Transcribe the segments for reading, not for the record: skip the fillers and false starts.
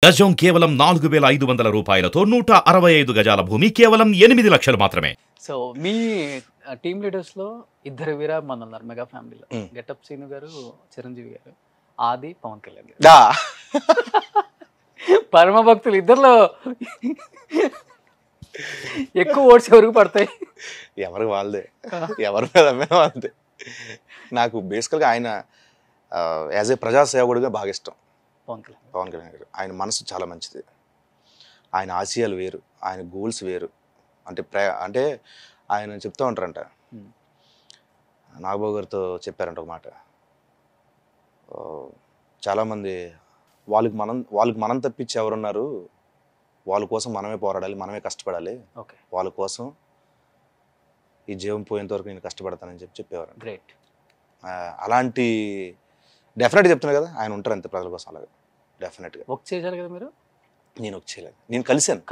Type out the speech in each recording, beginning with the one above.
గజం కేవలం 4,500 రూపాయలతో 165 గజాల భూమి కేవలం 8 లక్షలు మాత్రమే. సో మీ టీమ్ లీడర్స్ లో ఇద్దరు వీరాభిమానులు ఉన్నారు మెగా ఫ్యామిలీలో. గెటప్ సీను గారు, చిరంజీవి గారు, ఆది, పవన్ కళ్యాణ్ గారు. పరమ భక్తులు ఇద్దరులో ఎక్కువ ఓట్స్ ఎవరికి పడతాయి? ఎవరికి వాళ్ళదే, ఎవరి మీద వాళ్ళదే. నాకు బేసికల్గా ఆయన యాజ్ ఏ ప్రజాసేవకుడిగా బాగా ఇష్టం పవన్ కళ్యాణ్ గారు. ఆయన మనసు చాలా మంచిది, ఆయన ఆశయాలు వేరు, ఆయన గోల్స్ వేరు. అంటే ఆయన చెప్తూ ఉంటారంట, నాగబాబు గారితో చెప్పారంట ఒక మాట, చాలామంది వాళ్ళకి మనం తప్పించి ఎవరున్నారు, వాళ్ళ కోసం మనమే పోరాడాలి, మనమే కష్టపడాలి, వాళ్ళ కోసం ఈ జీవం పోయేంత వరకు నేను కష్టపడతానని చెప్పేవారు. గ్రేట్. అలాంటి డెఫినెట్గా చెప్తున్నా కదా, ఆయన ఉంటారు అంతే ప్రజల కోసం. అలాగే డెఫినెట్గా వర్క్ చేశారు కదా మీరు? నేను వర్క్ చేయలేదు, నేను కలిశాను.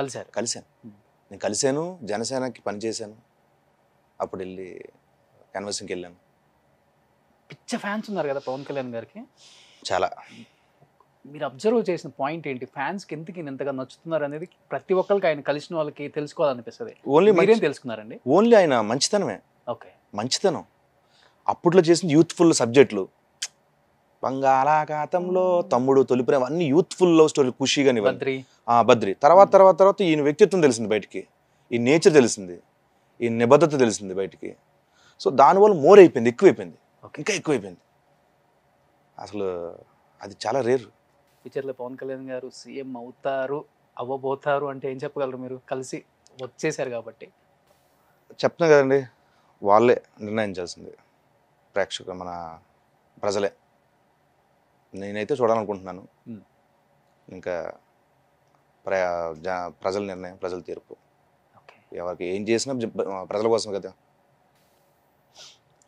నేను కలిశాను, జనసేనకి పనిచేశాను, అప్పుడు వెళ్ళి క్యాన్వాసింగ్కి వెళ్ళాను. పిచ్చ ఫ్యాన్స్ ఉన్నారు కదా పవన్ కళ్యాణ్ గారికి. చాలా. మీరు అబ్జర్వ్ చేసిన పాయింట్ ఏంటి? ఫ్యాన్స్కి ఎందుకు ఇంతగా నచ్చుతున్నారు అనేది ప్రతి ఒక్కరికి ఆయన కలిసిన వాళ్ళకి తెలుసుకోవాలనిపిస్తుంది. మీరేం తెలుసుకున్నారండి? ఓన్లీ ఆయన మంచితనమే. ఓకే, మంచితనం. అప్పట్లో చేసిన యూత్ఫుల్ సబ్జెక్టులు, బంగాళాఖాతంలో, తమ్ముడు, తొలిప్రేమ, అన్ని యూత్ఫుల్ లవ్ స్టోరీ, ఖుషిగా బద్రి. తర్వాత ఈయన వ్యక్తిత్వం తెలిసింది బయటికి, ఈ నేచర్ తెలిసింది, ఈ నిబద్ధత తెలిసింది బయటికి. సో దానివల్ల మోర్ అయిపోయింది, ఎక్కువైపోయింది, ఇంకా ఎక్కువైపోయింది. అసలు అది చాలా రేరు. ఫ్యూచర్లో పవన్ కళ్యాణ్ గారు సీఎం అవ్వబోతారు అంటే ఏం చెప్పగలరు మీరు? కలిసి వచ్చేసారు కాబట్టి. చెప్తున్నా కదండి, వాళ్ళే నిర్ణయించాల్సింది, ప్రేక్షకులు, మన ప్రజలే. నేనైతే చూడాలనుకుంటున్నాను. ఇంకా ప్రజల నిర్ణయం, ప్రజల తీర్పు. ఎవరికి ఏం చేసినా ప్రజల కోసం కదా.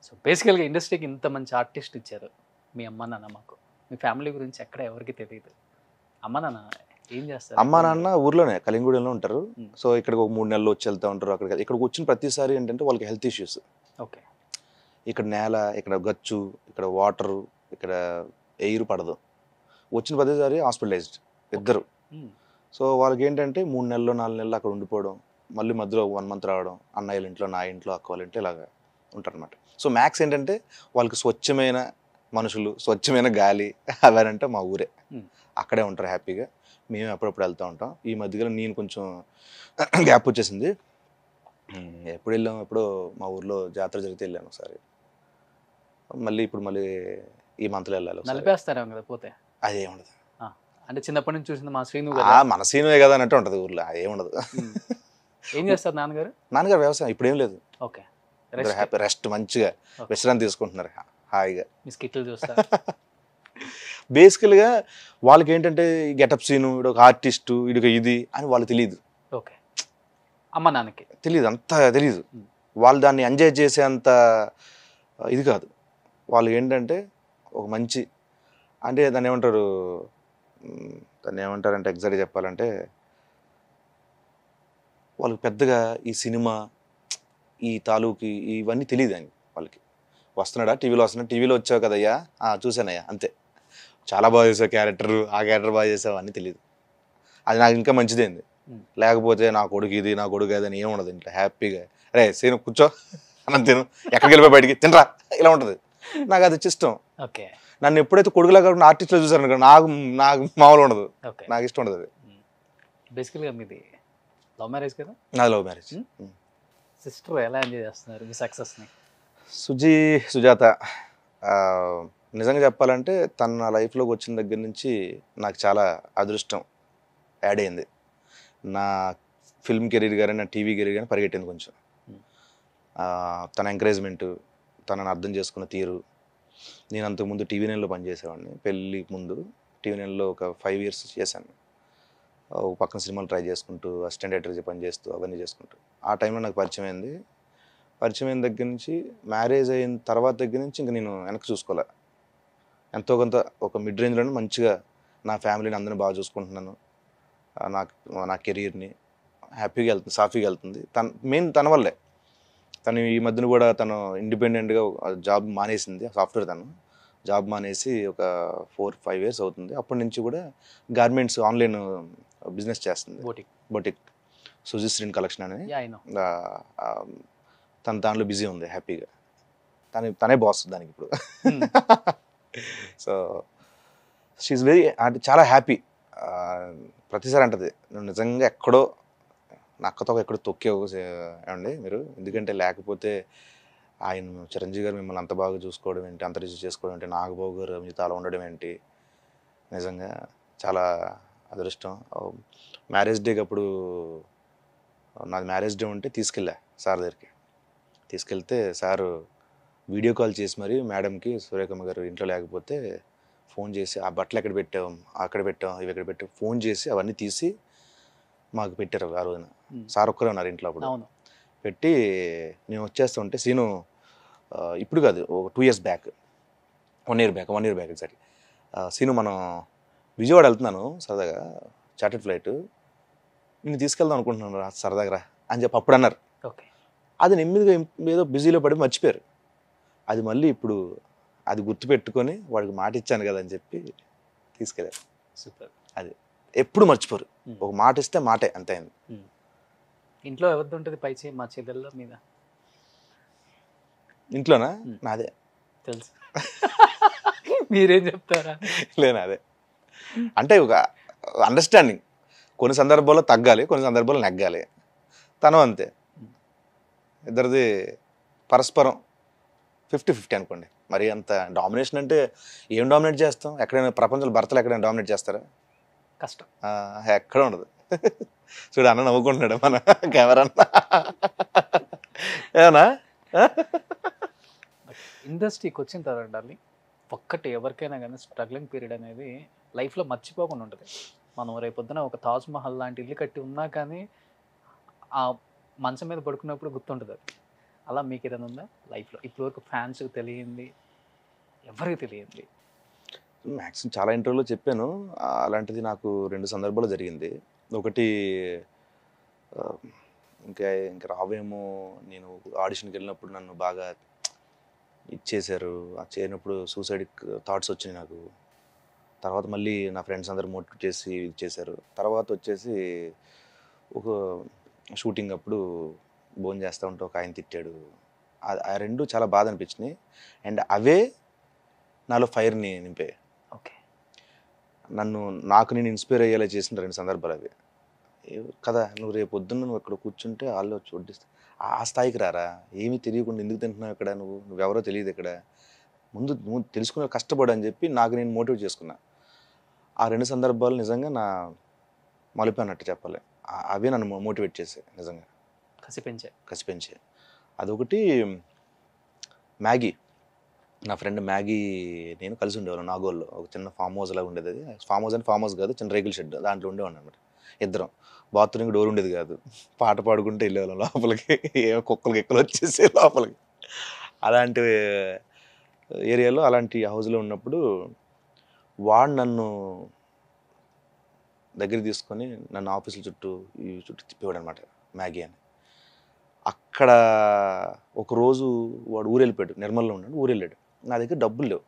సో బేసికల్గా ఇండస్ట్రీకి ఇంత మంచి ఆర్టిస్ట్ ఇచ్చారు మీ అమ్మ నాన్న. మాకు మీ ఫ్యామిలీ గురించి ఎక్కడ ఎవరికి తెలియదు. అమ్మ నాన్న ఏం చేస్తారు? అమ్మ నాన్న ఊర్లోనే, కలింగూడెంలో ఉంటారు. సో ఇక్కడికి ఒక 3 నెలలు వచ్చి వెళ్తూ ఉంటారు. ఇక్కడికి వచ్చిన ప్రతిసారి ఏంటంటే వాళ్ళకి హెల్త్ ఇష్యూస్. ఓకే. ఇక్కడ నేల, ఇక్కడ గచ్చు, ఇక్కడ వాటరు, ఇక్కడ ఎయిర్ పడదు. వచ్చిన ప్రతిసారి హాస్పిటలైజ్డ్ ఇద్దరు. సో వాళ్ళకి ఏంటంటే 3 నెలలు 4 నెలలు అక్కడ ఉండిపోవడం, మళ్ళీ మధ్యలో 1 మంత్ రావడం, అన్నయ్యల ఇంట్లో, నా ఇంట్లో, అక్క వాళ్ళ ఇంట్లో, ఇలాగా ఉంటారనమాట. సో మ్యాక్స్ ఏంటంటే వాళ్ళకి స్వచ్ఛమైన మనుషులు, స్వచ్ఛమైన గాలి అవనంటే మా ఊరే, అక్కడే ఉంటారు హ్యాపీగా. మేము అప్పుడప్పుడు వెళ్తూ ఉంటాం. ఈ మధ్యలో నేను కొంచెం గ్యాప్ వచ్చేసింది. ఎప్పుడు వెళ్ళాము, ఎప్పుడో మా ఊర్లో జాతర జరిగితే వెళ్ళాను ఒకసారి. ఇప్పుడు మళ్ళీ ఈ మంత్లో వెళ్ళాలి. నలిపేస్తారేమో కదా పోతే? అదే ఉండదు. అంటే చిన్నప్పటి నుంచి చూసింది మా శ్రీను, మన శ్రీనువే కదా అన్నట్టు ఉంటుంది ఊర్లో. ఏముండదు. ఏం చేస్తారు నాన్నగారు? నాన్నగారు వ్యవసాయం. ఇప్పుడు ఏం లేదు. ఓకే. హ్యాపీ రెస్ట్, మంచిగా విశ్రాంతి తీసుకుంటున్నారు హాయిగా. స్కిట్లు చూస్తా. బేసికల్గా వాళ్ళకి ఏంటంటే గెటప్ సీను, వీడు ఒక ఆర్టిస్టు, వీడికి ఇది అని వాళ్ళు తెలియదు. ఓకే. అమ్మ నాన్నకి తెలియదు, అంత తెలియదు. వాళ్ళు దాన్ని ఎంజాయ్ చేసేంత ఇది కాదు. వాళ్ళు ఏంటంటే ఒక మంచి, అంటే దాన్ని ఏమంటారంటే ఎగ్జాక్ట్గా చెప్పాలంటే, వాళ్ళకి పెద్దగా ఈ సినిమా, ఈ తాలూకి ఇవన్నీ తెలియదు అని. వాళ్ళకి వస్తున్నాడా, టీవీలో వస్తున్నాడు, టీవీలో వచ్చావు కదయ్యా, చూసానయ్యా, అంతే. చాలా బాగా చేసావు క్యారెక్టర్, ఆ క్యారెక్టర్ బాగా చేసావు అని తెలియదు. అది నాకు ఇంకా మంచిదేంది. లేకపోతే నా కొడుకు ఇది, నా కొడుకు అది అని ఏముండదు ఇంట్లో. హ్యాపీగా రే సీను కూర్చో, అన్నం తిను, ఎక్కడికి వెళ్ళిపోయి బయటికి తినరా, ఇలా ఉంటుంది. నాకు అది ఇష్టం. ఓకే. నన్ను ఎప్పుడైతే కొడుకులాగా ఆర్టిస్ట్లో చూసాను నాకు మామూలు ఉండదు, నాకు ఇష్టం ఉండదు అది. బేసికల్గా మీది లవ్ మ్యారేజ్ కదా? నాది లవ్ మ్యారేజ్. సిస్టర్ ఎలా ఎంజాయ్ చేస్తున్నారు మీ సక్సెస్ని? సుజాత నిజంగా చెప్పాలంటే తను నా లైఫ్లోకి వచ్చిన దగ్గర నుంచి నాకు చాలా అదృష్టం యాడ్ అయింది. నా ఫిల్మ్ కెరీర్ కానీ, నా టీవీ కెరీర్ కానీ పరిగెట్టింది కొంచెం. తన ఎంకరేజ్మెంటు, తనని అర్థం చేసుకున్న తీరు. నేను అంతకుముందు టీవీ నైన్లో పనిచేసేవాడిని. పెళ్ళి ముందు టీవీ నైన్లో ఒక 5 years చేశాను. ఒక పక్కన సినిమాలు ట్రై చేసుకుంటూ, అసిస్టెంట్ డైరెక్టర్గా పనిచేస్తూ, అవన్నీ చేసుకుంటూ. ఆ టైంలో నాకు పరిచయం అయింది. పరిచయం అయిన దగ్గర నుంచి, మ్యారేజ్ అయిన తర్వాత దగ్గర నుంచి ఇంకా నేను వెనక్కి చూసుకోలే. ఎంతో కొంత ఒక మిడ్ రేంజ్లోనే మంచిగా నా ఫ్యామిలీని అందరినీ బాగా చూసుకుంటున్నాను. నా కెరీర్ని హ్యాపీగా వెళ్తుంది, సాఫీగా వెళ్తుంది. మెయిన్ తన వల్లే. తను ఈ మధ్యన కూడా తను ఇండిపెండెంట్గా జాబ్ మానేసింది, సాఫ్ట్వేర్. జాబ్ మానేసి ఒక 4-5 years అవుతుంది. అప్పటి నుంచి కూడా గార్మెంట్స్ ఆన్లైన్ బిజినెస్ చేస్తుంది, బొటిక్ సుజిశ్రీన్ కలెక్షన్ అని. తన దాంట్లో బిజీ ఉంది హ్యాపీగా, తనే బాస్ దానికి ఇప్పుడు. సో షీఈ్ వెరీ, అంటే చాలా హ్యాపీ. ప్రతిసారి అంటది, నువ్వు నిజంగా ఎక్కడో నక్కతో ఎక్కడో తొక్కేవు ఏమండి మీరు, ఎందుకంటే లేకపోతే ఆయన చిరంజీవి గారు మిమ్మల్ని అంత బాగా చూసుకోవడం ఏంటి, అంత రిసీవ్ చేసుకోవడం ఏంటి, నాగబాబు గారు మీతో అలా ఉండడం ఏంటి, నిజంగా చాలా అదృష్టం. మ్యారేజ్ డేకి అప్పుడు నాది మ్యారేజ్ డే ఉంటే తీసుకెళ్ళా సార్ దగ్గరికి. తీసుకెళ్తే సారు వీడియో కాల్ చేసి మరి మేడంకి, సూర్యకమ్మ గారు ఇంట్లో లేకపోతే ఫోన్ చేసి ఆ బట్టలు ఎక్కడ పెట్టాం, అక్కడ పెట్టాం, ఇవి ఎక్కడ పెట్టాం, ఫోన్ చేసి అవన్నీ తీసి మాకు పెట్టారు ఆ రోజున. సార్ ఒక్కరే ఉన్నారు ఇంట్లో అప్పుడు. పెట్టి నేను వచ్చేస్తుంటే సీను, ఇప్పుడు కాదు ఒక 2 years back, 1 year back exactly, Seenu మనం విజయవాడ వెళ్తున్నాను సరదాగా చార్టెడ్ ఫ్లైట్, నేను తీసుకెళ్దాం అనుకుంటున్నాను రా సరదాగా రా అని చెప్పి అప్పుడు అన్నారు. అది నెమ్మదిగా ఏదో బిజీలో పడి మర్చిపోయారు. అది మళ్ళీ ఇప్పుడు అది గుర్తుపెట్టుకొని వాడికి మాట ఇచ్చాను కదా అని చెప్పి తీసుకెళ్ళారు. సూపర్. అది ఎప్పుడు మర్చిపోరు, ఒక మాట ఇస్తే మాటే అంతే. ఇంట్లో ఎవరిది ఉంటుంది పై చేయి? మా చెల్లెల్లో మీద. ఇంట్లోనా? నాదే. తెలుసు. మీరేం చెప్తారా? లేనా అదే, అంటే ఒక అండర్స్టాండింగ్. కొన్ని సందర్భాల్లో తగ్గాలి, కొన్ని సందర్భాల్లో నెగ్గాలి. తను అంతే, ఇద్దరిది పరస్పరం 50-50 అనుకోండి. మరి అంత డామినేషన్ అంటే ఏం డామినేట్ చేస్తాం? ఎక్కడైనా ప్రపంచంలో భర్తలు ఎక్కడైనా డామినేట్ చేస్తారా? కష్టం, ఎక్కడ ఉండదు. చూడు అన్న నవ్వుకుంటున్నాడు మన కెమెరా ఏమన్నా. ఇండస్ట్రీకి వచ్చిన తర్వాత డార్లింగ్ ఒక్కటి ఎవరికైనా కానీ స్ట్రగ్లింగ్ పీరియడ్ అనేది లైఫ్లో మర్చిపోకుండా ఉంటుంది. మనం రేపొద్దున ఒక తాజ్ మహల్ లాంటి ఇల్లు కట్టి ఉన్నా కానీ ఆ మంచం మీద పడుకున్నప్పుడు గుర్తుంటుంది అది. అలా మీకు ఏదైనా ఉందా లైఫ్లో ఇప్పటివరకు ఫ్యాన్స్కి తెలియంది, ఎవరికి తెలియంది? మ్యాక్సిమం చాలా ఇంటర్వ్యూలో చెప్పాను. అలాంటిది నాకు 2 సందర్భాలు జరిగింది. ఒకటి ఇంకా రావేమో, నేను ఆడిషన్కి వెళ్ళినప్పుడు నన్ను బాగా ఇచ్చేశారు, చేయనప్పుడు సూసైడ్ థాట్స్ వచ్చినాయి నాకు. తర్వాత మళ్ళీ నా ఫ్రెండ్స్ అందరూ మోటివేట్ చేసి ఇచ్చేశారు. తర్వాత వచ్చేసి ఒక షూటింగ్ అప్పుడు భోజనం చేస్తూ ఉంటే ఒక ఆయన తిట్టాడు. ఆ 2 చాలా బాధ అనిపించినాయి. అండ్ అవే నాలో ఫైర్ని నింపాయి. ఓకే, నాకు నేను ఇన్స్పైర్ అయ్యేలా చేసిన 2 సందర్భాలు అవి కదా. నువ్వు రేపు పొద్దున్న నువ్వు ఇక్కడ కూర్చుంటే వాళ్ళు చూడిస్తా, ఆ స్థాయికి రారా. ఏమీ తెలియకుండా ఎందుకు తింటున్నావు ఇక్కడ, నువ్వెవరో తెలియదు ఇక్కడ, ముందు నువ్వు తెలుసుకునే కష్టపడు అని చెప్పి నాకు నేను మోటివేట్ చేసుకున్నా. ఆ 2 సందర్భాలు నిజంగా నా మలుపు అన్నట్టు చెప్పాలి. అవే నన్ను మోటివేట్ చేసాయి నిజంగా, కసిపెంచే. అదొకటి. మ్యాగీ, నా ఫ్రెండ్ మ్యాగీ నేను కలిసి ఉండేవాళ్ళం నాగోల్లో. ఒక చిన్న ఫామ్ హౌస్ లాగా ఉండేది. అది ఫామ్ హౌస్ కాదు, చిన్న రేకుల షెడ్, దాంట్లో ఉండేవాడిని అనమాట. ఇద్దరం. బాత్రూమ్కి డోర్ ఉండేది కాదు, పాట పాడుకుంటే వెళ్ళేవాళ్ళం లోపలికి. ఏమో కుక్కలకి ఎక్కలు వచ్చేసి లోపలికి. అలాంటి ఏరియాలో అలాంటి హౌస్లో ఉన్నప్పుడు వాడు నన్ను దగ్గర తీసుకొని నన్ను ఆఫీసుల చుట్టూ తిప్పేవాడు అనమాట, మ్యాగీ అని. అక్కడ ఒకరోజు వాడు ఊరు వెళ్ళిపోయాడు, నిర్మల్లో ఉన్నాడు, ఊరు వెళ్ళాడు. నా దగ్గర డబ్బులు లేవు,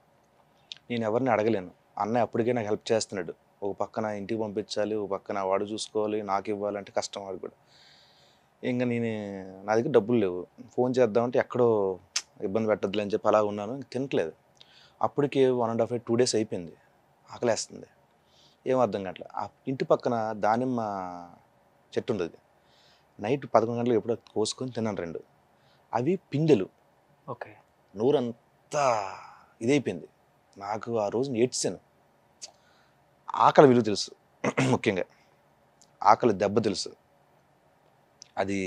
నేను ఎవరిని అడగలేను. అన్నయ్య అప్పటికే నాకు హెల్ప్ చేస్తున్నాడు. ఒక పక్కన ఇంటికి పంపించాలి, ఒక పక్కన వాడు చూసుకోవాలి, నాకు ఇవ్వాలంటే కష్టం వాడు కూడా. ఇంకా నా దగ్గర డబ్బులు లేవు. ఫోన్ చేద్దామంటే ఎక్కడో ఇబ్బంది పెట్టద్దులే అని చెప్పి అలా ఉన్నాను, తినట్లేదు. అప్పటికే 1.5 2 days అయిపోయింది, ఆకలేస్తుంది, ఏం అర్థం కావట్లే. ఆ ఇంటి పక్కన దానిమ్మ చెట్టు ఉండదు. నైట్ 11 గంటలకు ఎప్పుడో కోసుకొని తిన్నాను 2. అవి పిందెలు. ఓకే, నూరంతా ఇదైపోయింది. నాకు ఆ రోజు ఏడ్చాను. ఆకలి విలువ తెలుసు, ముఖ్యంగా ఆకలి దెబ్బ తెలుసు. అది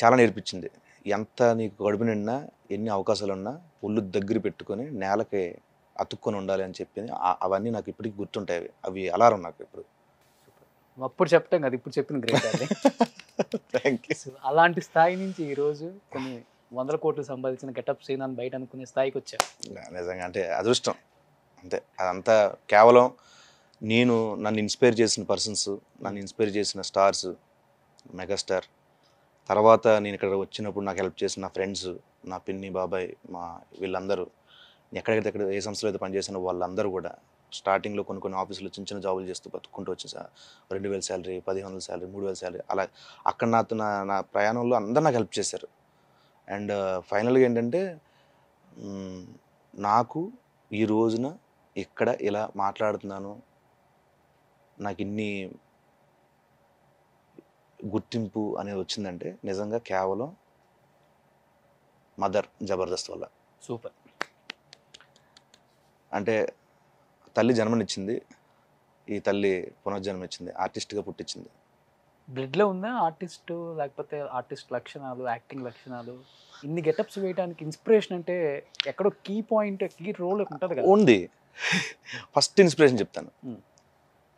చాలా నేర్పించింది. ఎంత నీకు కడుపు నిండినా, ఎన్ని అవకాశాలు ఉన్నా ఒళ్ళు దగ్గర పెట్టుకొని నేలకి అతుక్కొని ఉండాలి అని చెప్పింది. అవన్నీ నాకు ఇప్పటికీ గుర్తుంటాయి. అవి అలారం నాకు ఇప్పుడు. అప్పుడు చెప్పటం కదా, ఇప్పుడు చెప్పిన గ్రేట్ అండి. Thank you. అలాంటి స్థాయి నుంచి ఈరోజు కొన్ని 100 కోట్లు సంపాదించిన గెటప్ సీన్ అని బయట అనుకునే స్థాయికి వచ్చాను. నిజంగా అంటే అదృష్టం అంతే. అదంతా కేవలం నన్ను ఇన్స్పైర్ చేసిన పర్సన్స్, నన్ను ఇన్స్పైర్ చేసిన స్టార్స్, మెగాస్టార్, తర్వాత నేను ఇక్కడ వచ్చినప్పుడు నాకు హెల్ప్ చేసిన నా ఫ్రెండ్స్, నా పిన్ని, బాబాయ్, వీళ్ళందరూ, ఎక్కడెక్కడ ఏ సంస్థలో అయితే పనిచేసిన వాళ్ళందరూ కూడా స్టార్టింగ్లో కొన్ని ఆఫీసులో చిన్న చిన్న జాబులు చేస్తూ బతుకుంటూ వచ్చి 2,000 శాలరీ, 1,500 శాలరీ, 3,000 శాలరీ, అలా అక్కడ నా ప్రయాణంలో అందరూ నాకు హెల్ప్ చేశారు. అండ్ ఫైనల్గా ఏంటంటే నాకు ఈ రోజున ఇక్కడ ఇలా మాట్లాడుతున్నాను, నాకు ఇన్ని గుర్తింపు అనేది వచ్చిందంటే నిజంగా కేవలం మదర్ జబర్దస్త్ వల్ల. సూపర్. అంటే తల్లి జన్మనిచ్చింది, ఈ తల్లి పునర్జన్మ ఇచ్చింది, ఆర్టిస్ట్గా పుట్టించింది. బ్లడ్లో ఉందా ఆర్టిస్ట్, లేకపోతే ఆర్టిస్ట్ లక్షణాలు, యాక్టింగ్ లక్షణాలు, ఇన్ని గెటప్స్ వేయడానికి ఇన్స్పిరేషన్ అంటే ఎక్కడో కీ పాయింట్, కీ రోల్ ఉంటుంది కదా? ఉంది. ఫస్ట్ ఇన్స్పిరేషన్ చెప్తాను.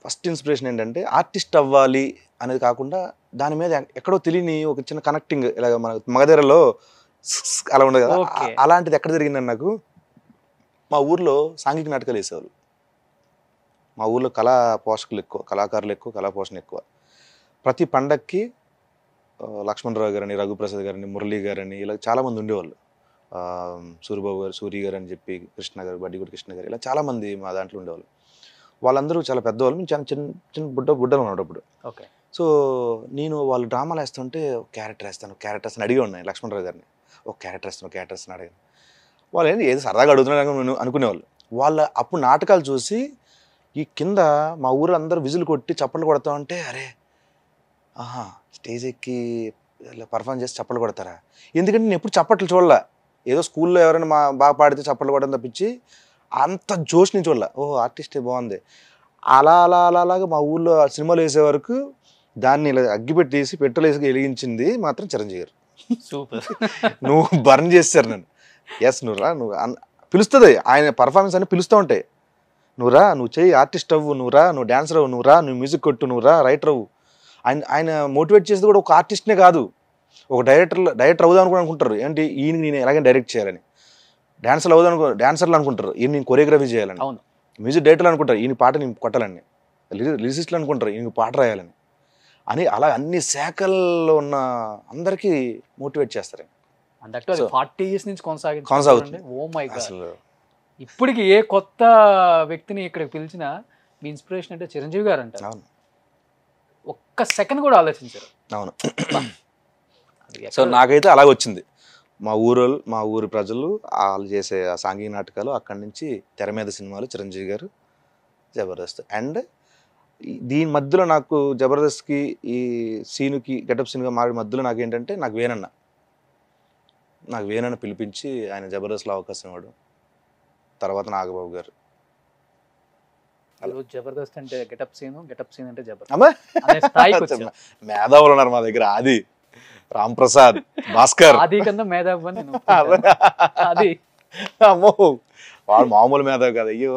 ఫస్ట్ ఇన్స్పిరేషన్ ఏంటంటే ఆర్టిస్ట్ అవ్వాలి అనేది కాకుండా దాని మీద ఎక్కడో తెలియని ఒక చిన్న కనెక్టింగ్, ఇలాగ మన మగధీరలో అలా ఉండదు కదా, అలాంటిది ఎక్కడ జరిగిందని నాకు మా ఊర్లో సాంఘిక నాటకాలు వేసేవాళ్ళు. మా ఊర్లో కళా పోషకులు ఎక్కువ, కళాకారులు ఎక్కువ, కళా పోషణ ఎక్కువ. ప్రతి పండక్కి లక్ష్మణరావు గారని, రఘుప్రసాద్ గారని, మురళీ గారని ఇలా చాలామంది ఉండేవాళ్ళు. సూరిబాబు గారు, సూరి గారు అని చెప్పి, కృష్ణ గారు, బడ్డిగుడి కృష్ణ గారు, ఇలా చాలామంది మా దాంట్లో ఉండేవాళ్ళు. వాళ్ళందరూ చాలా పెద్దవాళ్ళు, మేము చాలా చిన్న చిన్న బుడ్డలు ఉన్నప్పుడు. ఓకే. సో నేను వాళ్ళు డ్రామాలు వేస్తుంటే క్యారెక్టర్ వేస్తాను అడిగి ఉన్నాయి లక్ష్మణరావు గారిని, ఒక క్యారెక్టర్ వేస్తాను అడిగాను. వాళ్ళు ఏది సరదాగా అడుగుతున్నారని అనుకునేవాళ్ళు. వాళ్ళ అప్పుడు నాటకాలు చూసి ఈ కింద మా ఊరు అందరూ విజులు కొట్టి చప్పట్లు కొడతా ఉంటే, అరే ఆహా స్టేజ్ ఎక్కి పర్ఫామ్ చేసి చప్పట్లు కొడతారా? ఎందుకంటే నేను ఎప్పుడు చప్పట్లు చూడలే. ఏదో స్కూల్లో ఎవరైనా బాగా పాడితే చప్పట్లు కొట్టడం తప్పించి అంత జోష్ని చూడలే. ఓహో ఆర్టిస్టే బాగుంది. అలాగా మా ఊళ్ళో సినిమాలు వేసే వరకు దాన్ని ఇలా అగ్గిపెట్టి తీసి పెట్రోల్ వేసి వెలిగించింది మాత్రం చిరంజీవి గారు. సూపర్. నువ్వు బర్న్ చేస్తారు నన్ను. ఎస్ నువ్వు రా, నువ్వు పిలుస్తుంది ఆయన పర్ఫార్మెన్స్ అని పిలుస్తూ ఉంటాయి. నువ్వు రా, నువ్వు చెయ్యి, ఆర్టిస్ట్ అవ్వు, నువ్వు రా, నువ్వు డాన్సర్ అవ్వు, నువ్వు రా, నువ్వు మ్యూజిక్ కొట్టు, నువ్వు రా, రైటర్ అవ్వు. ఆయన మోటివేట్ చేసేది కూడా ఒక ఆర్టిస్ట్నే కాదు, ఒక డైరెక్టర్ అవుదాం అనుకుంటారు. ఏంటి ఈయన నేను ఎలాగైనా డైరెక్ట్ చేయాలని. డాన్సర్లు అనుకుంటారు ఈయన నేను కొరియోగ్రఫీ చేయాలని. అవును. మ్యూజిక్ డైరెక్టర్లు అనుకుంటారు ఈయన పాట నేను కొట్టాలని. లిరిసిస్టులు అనుకుంటారు ఈయన పాట రాయాలని. అని అలా అన్ని శాఖల్లో ఉన్న అందరికీ మోటివేట్ చేస్తారు. 40 years నుంచి కొనసాగుతుంది. Oh my god. అసలు ఇప్పటికి ఏ కొత్త వ్యక్తిని ఇక్కడికి పిలిచినా మీ ఇన్స్పిరేషన్ అంటే చిరంజీవి గారు అంటారు. అవును. ఒక్క సెకండ్ కూడా ఆలోచించారు. అవును. సో నాకైతే అలాగ వచ్చింది. మా ఊరు ప్రజలు వాళ్ళు చేసే ఆ సాంఘిక నాటకాలు, అక్కడి నుంచి తెర మీద సినిమాలు, చిరంజీవి గారు, జబర్దస్త్. అండ్ దీని మధ్యలో నాకు జబర్దస్త్కి ఈ సీనుకి గెటప్ సీన్గా మారే మధ్యలో నాకేంటంటే నాకు వేనన్న పిలిపించి ఆయన జబర్దస్త్లో అవకాశం ఇవ్వడం. తర్వాత నాగబాబు గారు. జబర్దస్త్ అంటే గెటప్ సీన్ అంటే జబర్దస్త్. మేధావులు ఉన్నారు మా దగ్గర. ఆది, రామ్ ప్రసాద్, భాస్కర్. ఆది కన్నా మేధావు అది. అమ్మో వాడు మామూలు మేధావు కదా. అయ్యో